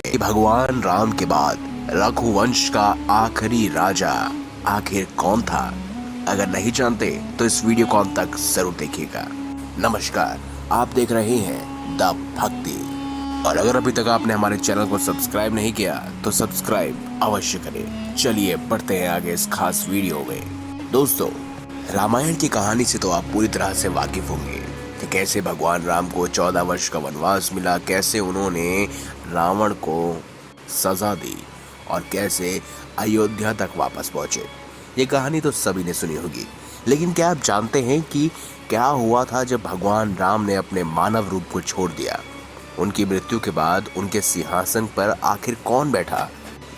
कि भगवान राम के बाद रघुवंश का आखिरी राजा आखिर कौन था। अगर नहीं जानते तो इस वीडियो को अंत तक जरूर देखिएगा। नमस्कार, आप देख रहे हैं द भक्ति, और अगर अभी तक आपने हमारे चैनल को सब्सक्राइब नहीं किया तो सब्सक्राइब अवश्य करें। चलिए बढ़ते हैं आगे इस खास वीडियो में। दोस्तों, रामायण की कहानी से तो आप पूरी तरह से वाकिफ होंगे कि कैसे भगवान राम को 14 वर्ष का वनवास मिला, कैसे उन्होंने रावण को सजा दी और कैसे अयोध्या तक वापस पहुंचे। ये कहानी तो सभी ने सुनी होगी, लेकिन क्या आप जानते हैं कि क्या हुआ था जब भगवान राम ने अपने मानव रूप को छोड़ दिया? उनकी मृत्यु के बाद उनके सिंहासन पर आखिर कौन बैठा?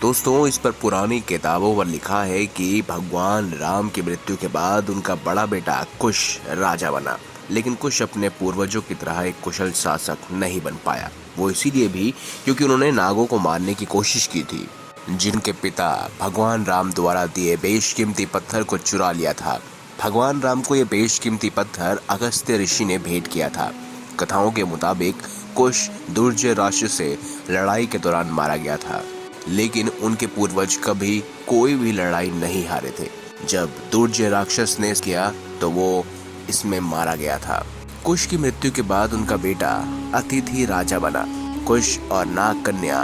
दोस्तों, इस पर पुरानी किताबों पर लिखा है कि भगवान राम की मृत्यु के बाद उनका बड़ा बेटा कुश राजा बना, लेकिन कुश अपने पूर्वजों की तरह एक कुशल शासक नहीं बन पाया। वो इसीलिए भी क्योंकि उन्होंने नागों को मारने की कोशिश की थी, जिनके पिता भगवान राम द्वारा दिए बेशकीमती पत्थर को चुरा लिया था। भगवान राम को यह बेशकीमती पत्थर अगस्त्य ऋषि ने भेंट किया था। कथाओं के मुताबिक कुश दुर्जय राक्षस से लड़ाई के दौरान मारा गया था, लेकिन उनके पूर्वज कभी कोई भी लड़ाई नहीं हारे थे। जब दुर्जय राक्षस ने किया तो वो इसमें मारा गया था। कुश की मृत्यु के बाद उनका बेटा अतिथि राजा बना। कुश और नाग कन्या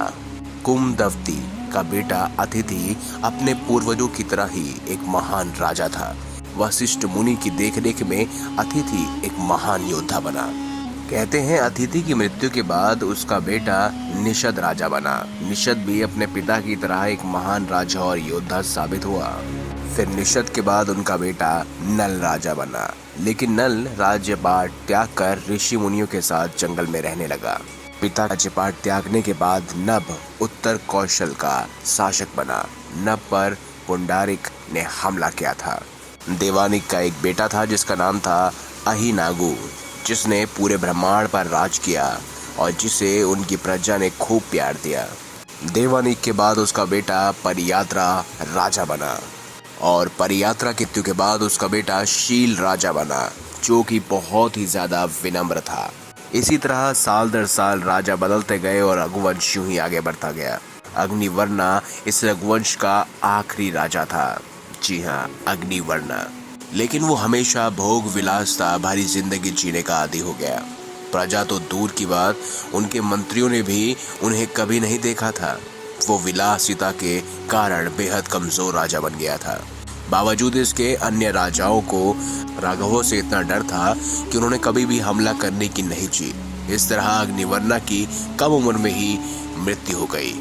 कुमदवती का बेटा अतिथि अपने पूर्वजों की तरह ही एक महान राजा था। वशिष्ठ मुनि की देखरेख में अतिथि एक महान योद्धा बना। कहते हैं अतिथि की मृत्यु के बाद उसका बेटा निषद राजा बना। निषद भी अपने पिता की तरह एक महान राजा और योद्धा साबित हुआ। फिर निषद के बाद उनका बेटा नल राजा बना, लेकिन नल राज्यपाट त्याग कर ऋषि मुनियों के साथ जंगल में रहने लगा। पिता राज्यपाट त्यागने के बाद नभ उत्तर कौशल का शासक बना। नभ पर पुंडारिक ने हमला किया था। देवानिक का एक बेटा था जिसका नाम था अहिनागु, जिसने पूरे ब्रह्मांड पर राज किया और जिसे उनकी प्रजा ने खूब प्यार दिया। देवानिक के बाद उसका बेटा परियात्रा राजा बना, और परियात्रा की मृत्यु के बाद उसका बेटा शील राजा बना, जो कि बहुत ही ज्यादा विनम्र था। इसी तरह साल दर साल राजा बदलते गए और रघुवंश यूं ही आगे बढ़ता गया। अग्निवर्णा इस रघुवंश का आखिरी राजा था। जी हाँ, अग्निवर्णा। लेकिन वो हमेशा भोग विलासता भरी जिंदगी जीने का आदी हो गया। प्रजा तो दूर की बात, उनके मंत्रियों ने भी उन्हें कभी नहीं देखा था। वो विलासिता के कारण बेहद कमजोर राजा बन गया था। बावजूद इसके अन्य राजाओं को राघवों से इतना डर था कि उन्होंने कभी भी हमला करने की नहीं ची। इस तरह अग्निवर्णा की कम उम्र में ही मृत्यु हो गई।